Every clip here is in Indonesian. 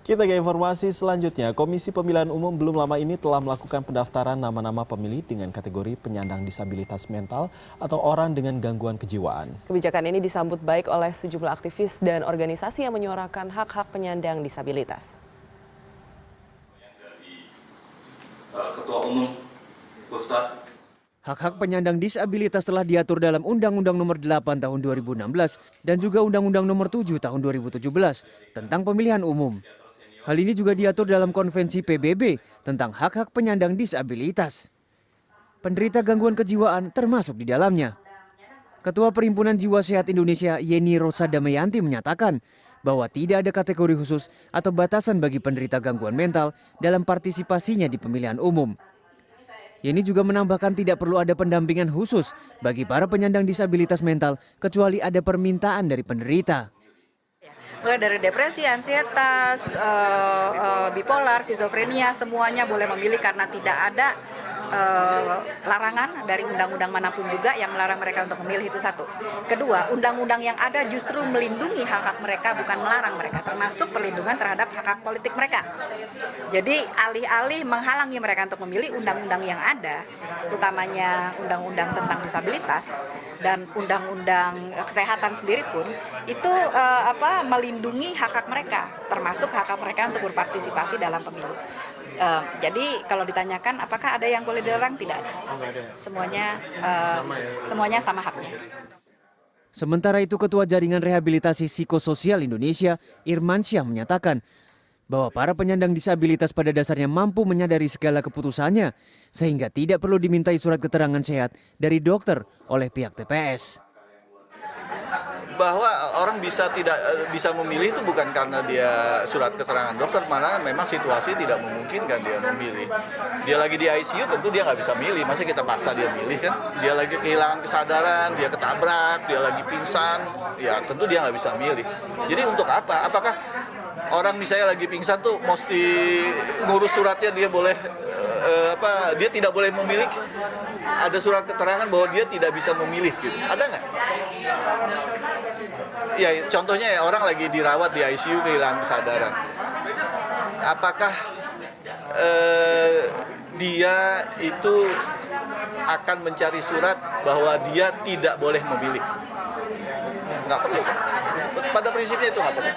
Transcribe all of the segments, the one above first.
Kita ke informasi selanjutnya. Komisi Pemilihan Umum belum lama ini telah melakukan pendaftaran nama-nama pemilih dengan kategori penyandang disabilitas mental atau orang dengan gangguan kejiwaan. Kebijakan ini disambut baik oleh sejumlah aktivis dan organisasi yang menyuarakan hak-hak penyandang disabilitas. Ketua Umum Pusat. Hak-hak penyandang disabilitas telah diatur dalam Undang-Undang Nomor 8 Tahun 2016 dan juga Undang-Undang Nomor 7 Tahun 2017 tentang pemilihan umum. Hal ini juga diatur dalam Konvensi PBB tentang hak-hak penyandang disabilitas. Penderita gangguan kejiwaan termasuk di dalamnya. Ketua Perhimpunan Jiwa Sehat Indonesia Yeni Rosa Damayanti menyatakan bahwa tidak ada kategori khusus atau batasan bagi penderita gangguan mental dalam partisipasinya di pemilihan umum. Yeni juga menambahkan tidak perlu ada pendampingan khusus bagi para penyandang disabilitas mental kecuali ada permintaan dari penderita. Mulai dari depresi, ansietas, bipolar, skizofrenia, semuanya boleh memilih karena tidak ada larangan dari undang-undang manapun juga yang melarang mereka untuk memilih, itu satu. Kedua, undang-undang yang ada justru melindungi hak-hak mereka, bukan melarang mereka, termasuk perlindungan terhadap hak-hak politik mereka. Jadi alih-alih menghalangi mereka untuk memilih, undang-undang yang ada, utamanya undang-undang tentang disabilitas dan undang-undang kesehatan sendiri pun itu melindungi hak-hak mereka, termasuk hak-hak mereka untuk berpartisipasi dalam pemilu. Jadi kalau ditanyakan apakah ada yang boleh dilarang, tidak ada. Semuanya sama haknya. Sementara itu Ketua Jaringan Rehabilitasi Psikososial Indonesia Irmansyah menyatakan bahwa para penyandang disabilitas pada dasarnya mampu menyadari segala keputusannya sehingga tidak perlu dimintai surat keterangan sehat dari dokter oleh pihak TPS. Bahwa orang tidak bisa memilih itu bukan karena dia surat keterangan dokter, mana memang situasi tidak memungkinkan dia memilih. Dia lagi di ICU tentu dia nggak bisa milih, masa kita paksa dia milih kan? Dia lagi kehilangan kesadaran, dia ketabrak, dia lagi pingsan, ya tentu dia nggak bisa milih. Jadi untuk apa? Apakah orang misalnya lagi pingsan tuh mesti ngurus suratnya dia boleh dia tidak boleh memilih? Ada surat keterangan bahwa dia tidak bisa memilih gitu. Ada nggak? Ya contohnya ya orang lagi dirawat di ICU kehilangan kesadaran. Apakah dia itu akan mencari surat bahwa dia tidak boleh memilih? Nggak perlu kan? Pada prinsipnya itu nggak perlu.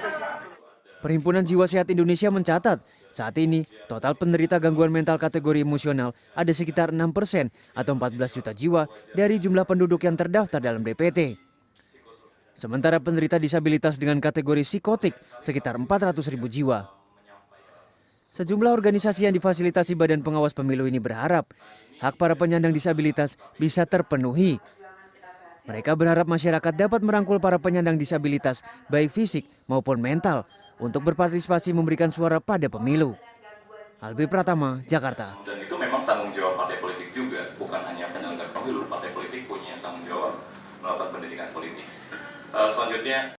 Perhimpunan Jiwa Sehat Indonesia mencatat saat ini total penderita gangguan mental kategori emosional ada sekitar 6% atau 14 juta jiwa dari jumlah penduduk yang terdaftar dalam DPT. Sementara penderita disabilitas dengan kategori psikotik sekitar 400.000 jiwa. Sejumlah organisasi yang difasilitasi Badan Pengawas Pemilu ini berharap hak para penyandang disabilitas bisa terpenuhi. Mereka berharap masyarakat dapat merangkul para penyandang disabilitas baik fisik maupun mental untuk berpartisipasi memberikan suara pada pemilu. Albi Pratama, Jakarta. Dan itu memang tanggung jawab partai politik juga, bukan hanya penyelenggara pemilu. Partai politik punya tanggung jawab melakukan pendidikan politik. Selanjutnya